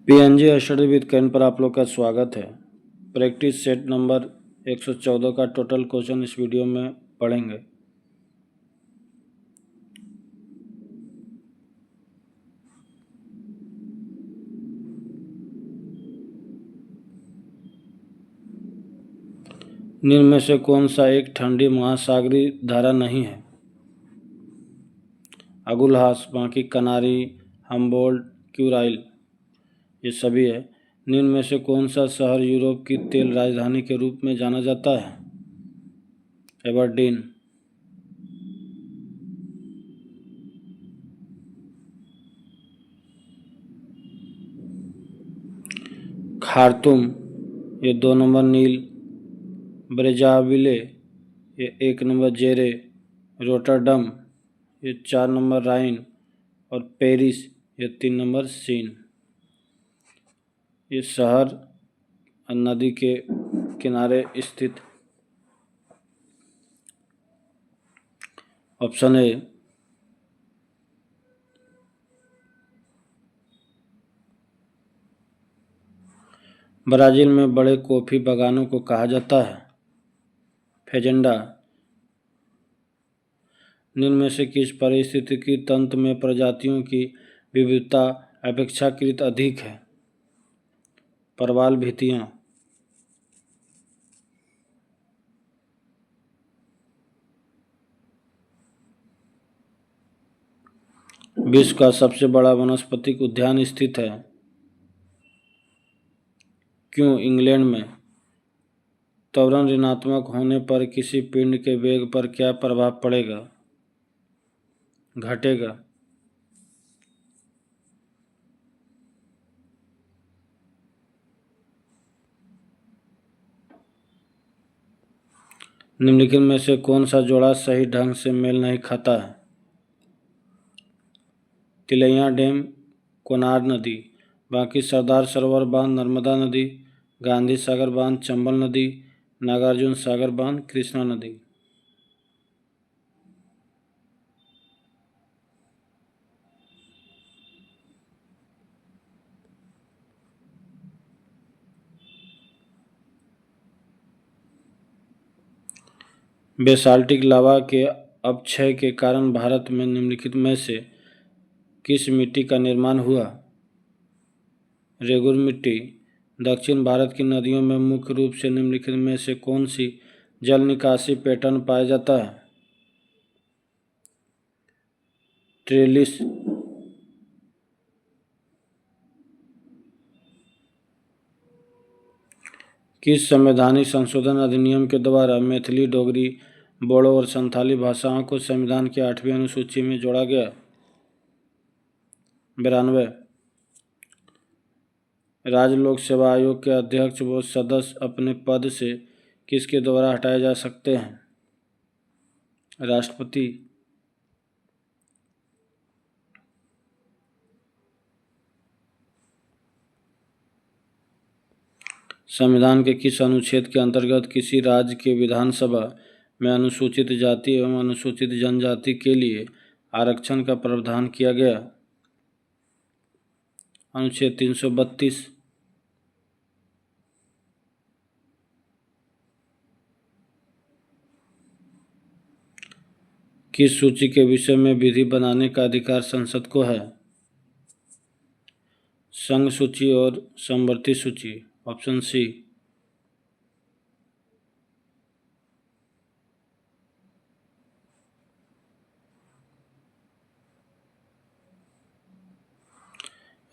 PNG study with can पर आप लोग का स्वागत है। प्रैक्टिस सेट नंबर 114 का टोटल क्वेश्चन इस वीडियो में पढ़ेंगे। निम्न में से कौन सा एक ठंडी महासागरीय धारा नहीं है? अगुलहास, बाकी कनारी, हम्बोल्ट, क्यूराइल, ये सभी है। निम्न में से कौन सा शहर यूरोप की तेल राजधानी के रूप में जाना जाता है? एबरडीन। खार्तूम, ये 2 नंबर नील। ब्रेजाविले, ये 1 नंबर जेरे। रोटरडम, ये 4 नंबर राइन। और पेरिस, ये 3 नंबर सीन। ये शहर नदी के किनारे स्थित। Option A. ब्राज़ील में बड़े कॉफ़ी बागानों को कहा जाता है फेजेंडा। निम्न में से किस पारिस्थितिकी तंत्र में प्रजातियों की विविधता अपेक्षाकृत अधिक है? परवाल भित्तियाँ। विश्व का सबसे बड़ा वनस्पतिक उद्यान स्थित है क्यों इंग्लैंड में? त्वरण ऋणात्मक होने पर किसी पिंड के वेग पर क्या प्रभाव पड़ेगा? घटेगा। निम्नलिखित में से कौन सा जोड़ा सही ढंग से मेल नहीं खाता है? तिलैया डैम, कोनार नदी, बाकी सरदार सरोवर बांध, नर्मदा नदी, गांधी सागर बांध, चंबल नदी, नागार्जुन सागर बांध, कृष्णा नदी। बेसाल्टिक लावा के अपक्षय के कारण भारत में निम्नलिखित में से किस मिट्टी का निर्माण हुआ? रेगुर मिट्टी। दक्षिण भारत की नदियों में मुख्य रूप से निम्नलिखित में से कौन सी जल निकासी पैटर्न पाया जाता है? ट्रेलिस। किस संवैधानिक संशोधन अधिनियम के द्वारा मैथिली, डोगरी, बोडो और संथाली भाषाओं को संविधान की 8वीं अनुसूची में जोड़ा गया? 92। राज्य लोक सेवा आयोग के अध्यक्ष व सदस्य अपने पद से किसके द्वारा हटाए जा सकते हैं? राष्ट्रपति। संविधान के किस अनुच्छेद के अंतर्गत किसी राज्य के विधानसभा में अनुसूचित जाति एवं अनुसूचित जनजाति के लिए आरक्षण का प्रावधान किया गया? अनुच्छेद 332। किस सूची के विषय में विधि बनाने का अधिकार संसद को है? संघ सूची और समवर्ती सूची। Option C.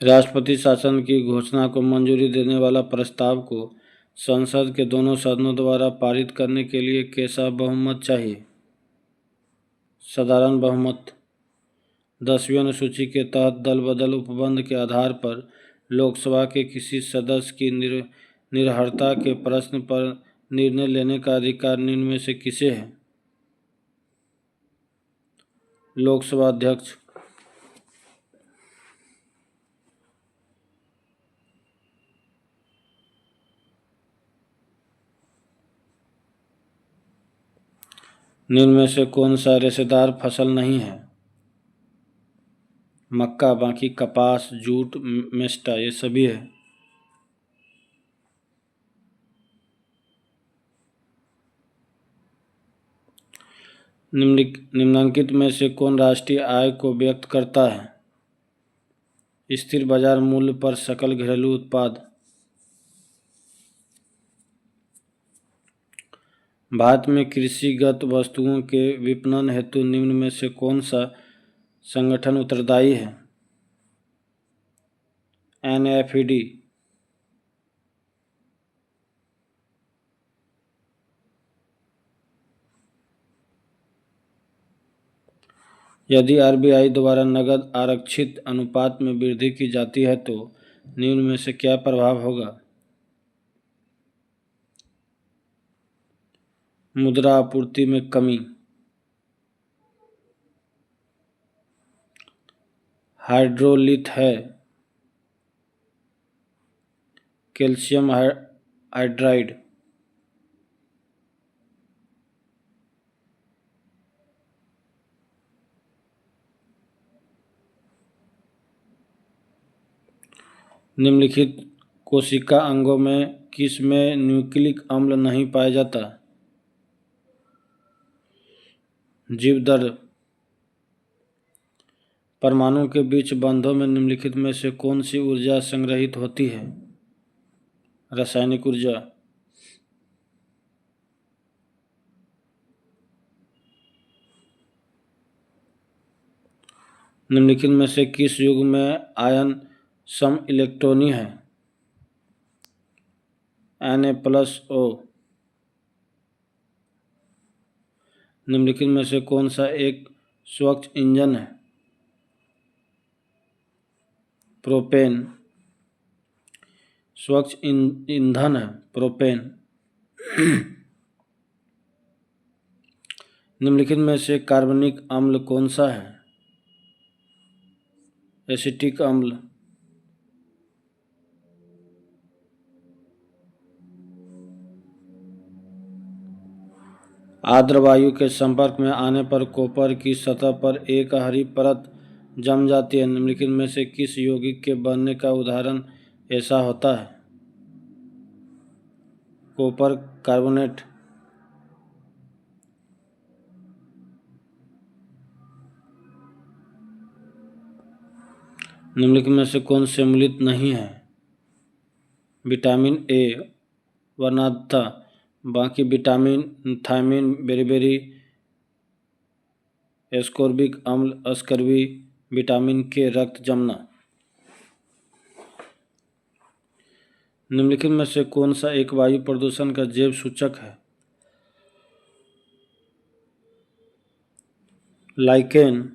राष्ट्रपति शासन की घोषणा को मंजूरी देने वाला प्रस्ताव को संसद के दोनों सदनों द्वारा पारित करने के लिए कैसा बहुमत चाहिए? साधारण बहुमत। 10वीं अनुसूची के तहत दल बदल उपबंध के आधार पर लोकसभा के किसी सदस्य की निर्हरता के प्रश्न पर निर्णय लेने का अधिकार निम्न में से किसे है? लोकसभा अध्यक्ष। निम्न में से कौन सा रेशेदार फसल नहीं है? मक्का, बाकी कपास, जूट, मेस्टा ये सभी है। निम्नलिखित में से कौन राष्ट्रीय आय को व्यक्त करता है? स्थिर बाजार मूल्य पर सकल घरेलू उत्पाद। भारत में कृषिगत वस्तुओं के विपणन हेतु निम्न में से कौन सा संगठन उत्तरदायी है? NFED। यदि RBI द्वारा नकद आरक्षित अनुपात में वृद्धि की जाती है तो निम्न में से क्या प्रभाव होगा? मुद्रा आपूर्ति में कमी। हाइड्रोलिथ है। Calcium hydride. निम्नलिखित कोशिका अंगों में किस में न्यूक्लिक अम्ल नहीं पाया जाता? जीवदर। परमाणु के बीच बंधों में निम्नलिखित में से कौन सी ऊर्जा संग्रहित होती है? रासायनिक ऊर्जा। निम्नलिखित में से किस युग में आयन सम इलेक्ट्रॉनी है? Na+O। निम्नलिखित में से कौन सा एक स्वच्छ ईंधन है? प्रोपेन। स्वच्छ ईंधन है प्रोपेन। निम्नलिखित में से कार्बनिक अम्ल कौन सा है? एसिटिक अम्ल। आर्द्र वायु के संपर्क में आने पर कॉपर की सतह पर एक हरी परत जम जाती है। निम्नलिखित में से किस यौगिक के बनने का उदाहरण ऐसा होता है? Copper carbonate. निम्नलिखित में से कौन सम्मिलित नहीं है? विटामिन ए वर्णांतता, बाकी विटामिन, थायमिन, बेरिबेरी, एस्कॉर्बिक अम्ल, अस्कर्बी, विटामिन के, रक्त जमना। निम्नलिखित में से कौन सा एक वायु प्रदूषण का जैव सूचक है? लाइकेन।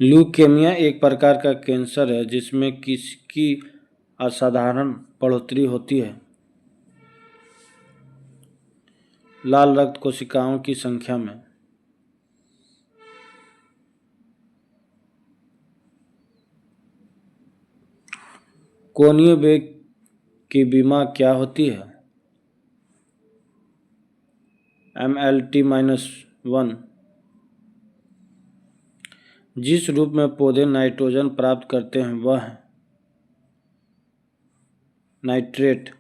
ल्यूकेमिया एक प्रकार का कैंसर है जिसमें किसकी असाधारण बढ़ोतरी होती है? लाल रक्त कोशिकाओं की संख्या में। कोनीय वेग की बीमा क्या होती है? MLT-1। जिस रूप में पौधे नाइट्रोजन प्राप्त करते हैं वह है नाइट्रेट।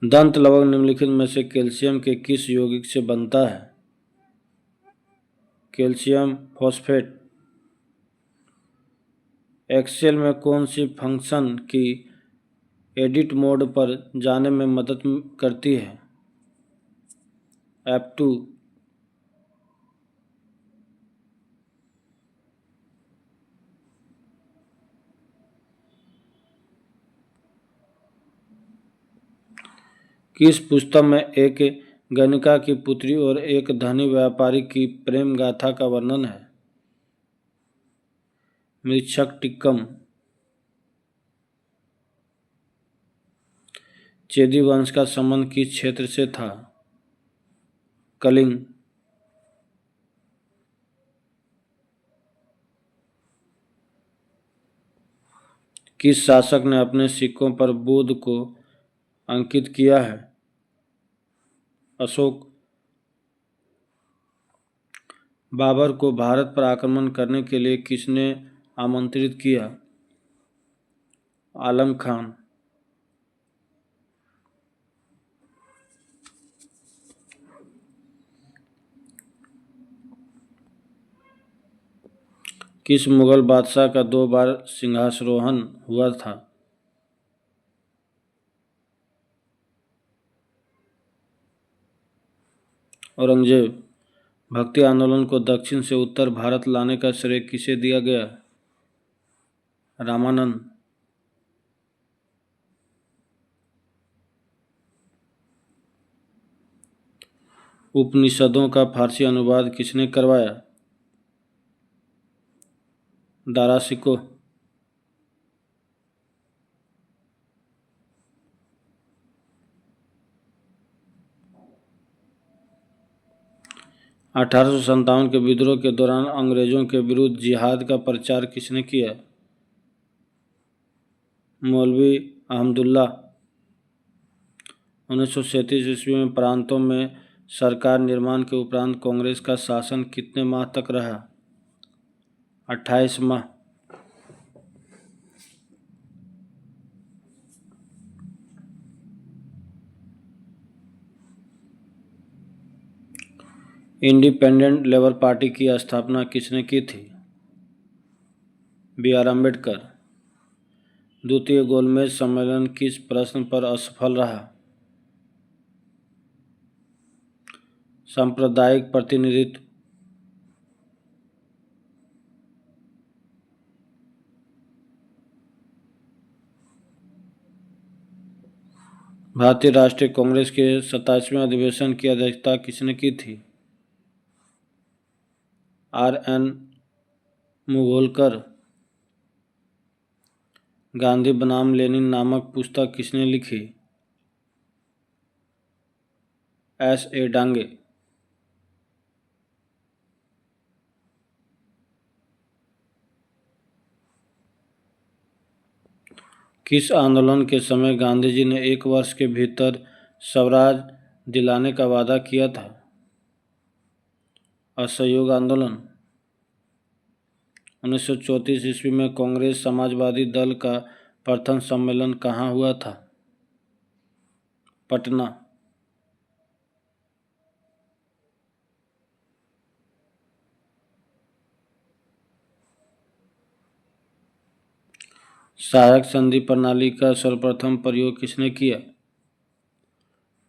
दंत लवण निम्नलिखित में से कैल्शियम के किस यौगिक से बनता है? Calcium phosphate. एक्सेल में कौन सी फंक्शन की एडिट मोड पर जाने में मदद करती है? F2। किस पुस्तक में एक गणिका की पुत्री और एक धनी व्यापारी की प्रेम गाथा का वर्णन है? मृच्छकटिकम। चेदी वंश का संबंध किस क्षेत्र से था? कलिंग। किस शासक ने अपने सिक्कों पर बुद्ध को अंकित किया है? अशोक। बाबर को भारत पर आक्रमण करने के लिए किसने आमंत्रित किया? आलम खान। किस मुगल बादशाह का 2 बार सिंहासरोहण हुआ था? औरंगजेब। भक्ति आंदोलन को दक्षिण से उत्तर भारत लाने का श्रेय किसे दिया गया? रामानंद। उपनिषदों का फारसी अनुवाद किसने करवाया? दारा शिकोह। 1857 के विद्रोह के दौरान अंग्रेजों के विरुद्ध जिहाद का प्रचार किसने किया? मौलवी अहमदुल्ला। 1937 ईस्वी में प्रांतों में सरकार निर्माण के उपरांत कांग्रेस का शासन कितने माह तक रहा? 28 माह। इंडिपेंडेंट लेबर पार्टी की स्थापना किसने की थी? B R Ambedkar. द्वितीय गोलमेज सम्मेलन किस प्रश्न पर असफल रहा? सांप्रदायिक प्रतिनिधित्व। भारतीय राष्ट्रीय कांग्रेस के 27वें अधिवेशन की अध्यक्षता किसने की थी? Are N मुघोलकर। गांधी बनाम लेनिन नामक पुस्तक किसने लिखी? S A Dange. किस आंदोलन के समय गांधी जी ने 1 वर्ष के भीतर स्वराज दिलाने का वादा किया था? असहयोग आंदोलन। 1934 ईस्वी में कांग्रेस समाजवादी दल का प्रथम सम्मेलन कहाँ हुआ था? पटना। सहायक संधि प्रणाली का सर्वप्रथम प्रयोग किसने किया?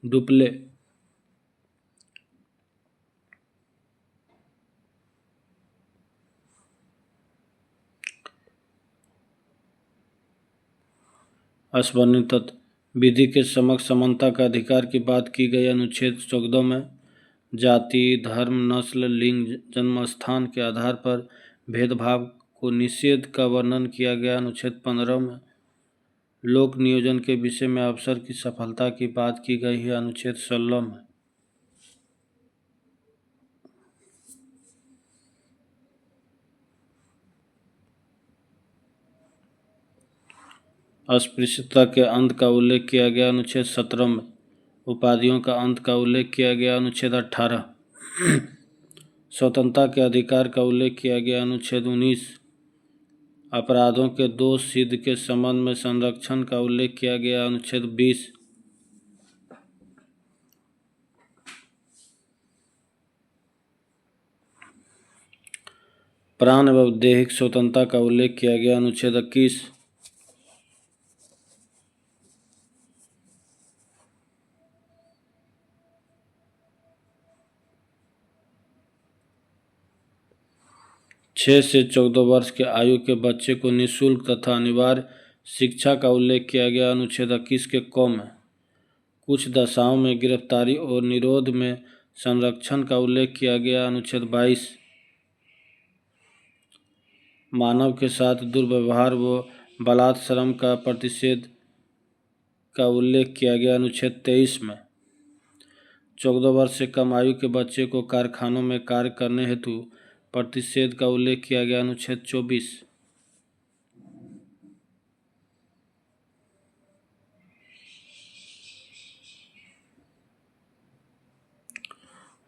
डुप्ले। अस्वर्णित विधि के समक्ष समानता का अधिकार की बात की गई अनुच्छेद 14 में जाति, धर्म, नस्ल, लिंग, जन्म स्थान के आधार पर भेदभाव को निषेध का वर्णन किया गया अनुच्छेद 15 में लोक नियोजन के विषय में अवसर की सफलता की बात की गई है अनुच्छेद 16 में। अस्पृश्यता के अंत का उल्लेख किया गया अनुच्छेद 17 में। उपाधियों का अंत का उल्लेख किया गया अनुच्छेद 18। स्वतंत्रता के अधिकार का उल्लेख किया गया अनुच्छेद 19। अपराधों के दोष सिद्ध के संबंध में संरक्षण का उल्लेख किया गया अनुच्छेद 20। प्राण एवं दैहिक स्वतंत्रता का उल्लेख किया गया अनुच्छेद 21। छः से 14 वर्ष के आयु के बच्चे को निःशुल्क तथा अनिवार्य शिक्षा का उल्लेख किया गया अनुच्छेद 21 के क में। कुछ दशाओं में गिरफ्तारी और निरोध में संरक्षण का उल्लेख किया गया अनुच्छेद 22। मानव के साथ दुर्व्यवहार व बलात्श्रम का प्रतिषेध का उल्लेख किया गया अनुच्छेद 23 में। 14 वर्ष से कम आयु के बच्चे को कारखानों में कार्य करने हेतु प्रतिषेध का उल्लेख किया गया अनुच्छेद 24।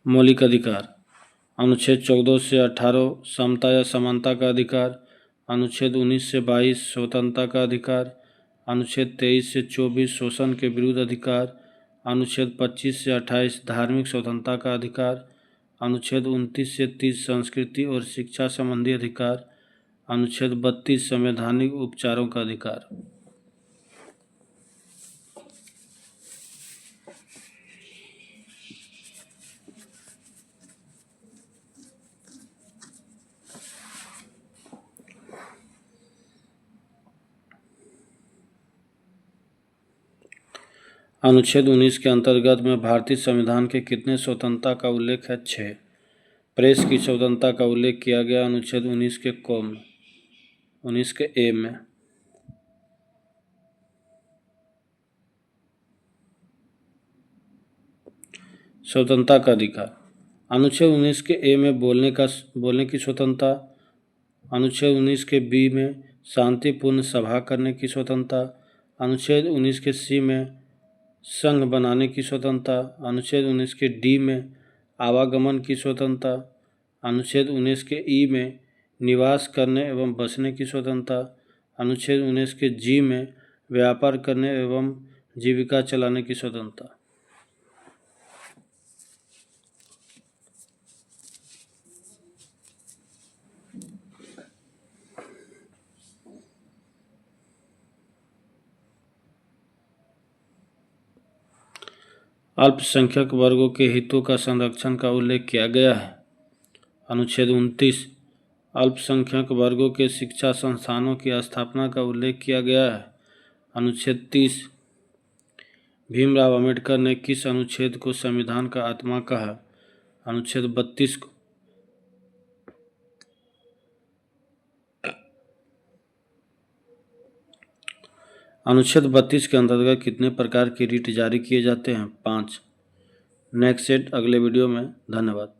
मौलिक अधिकार। अनुच्छेद 14 से 18 समता या समानता का अधिकार। अनुच्छेद 19 से 22 स्वतंत्रता का अधिकार। अनुच्छेद 23 से 24 शोषण के विरुद्ध अधिकार। अनुच्छेद 25 से 28 धार्मिक स्वतंत्रता का अधिकार। अनुच्छेद 29 से 30 संस्कृति और शिक्षा संबंधी अधिकार। अनुच्छेद 32 संवैधानिक उपचारों का अधिकार। अनुच्छेद 19 के अंतर्गत में भारतीय संविधान के कितने स्वतंत्रता का उल्लेख है? 6। प्रेस की स्वतंत्रता का उल्लेख किया गया अनुच्छेद 19 के क में, 19 के ए में। स्वतंत्रता का अधिकार। अनुच्छेद 19 के ए में बोलने की स्वतंत्रता। अनुच्छेद 19 के बी में शांतिपूर्ण सभा करने की स्वतंत्रता। अनुच्छेद 19 के सी में संघ बनाने की स्वतंत्रता। अनुच्छेद 19 के डी में आवागमन की स्वतंत्रता। अनुच्छेद 19 के ई में निवास करने एवं बसने की स्वतंत्रता। अनुच्छेद 19 के जी में व्यापार करने एवं जीविका चलाने की स्वतंत्रता। अल्पसंख्यक वर्गों के हितों का संरक्षण का उल्लेख किया गया है। अनुच्छेद 29 अल्पसंख्यक वर्गों के शिक्षा संस्थानों की स्थापना का उल्लेख किया गया है। अनुच्छेद 30 भीमराव अंबेडकर ने किस अनुच्छेद को संविधान का आत्मा कहा? अनुच्छेद 32 को। अनुच्छेद 32 के अंतर्गत कितने प्रकार की रिट जारी किए जाते हैं? 5। नेक्स्ट सेट अगले वीडियो में। धन्यवाद।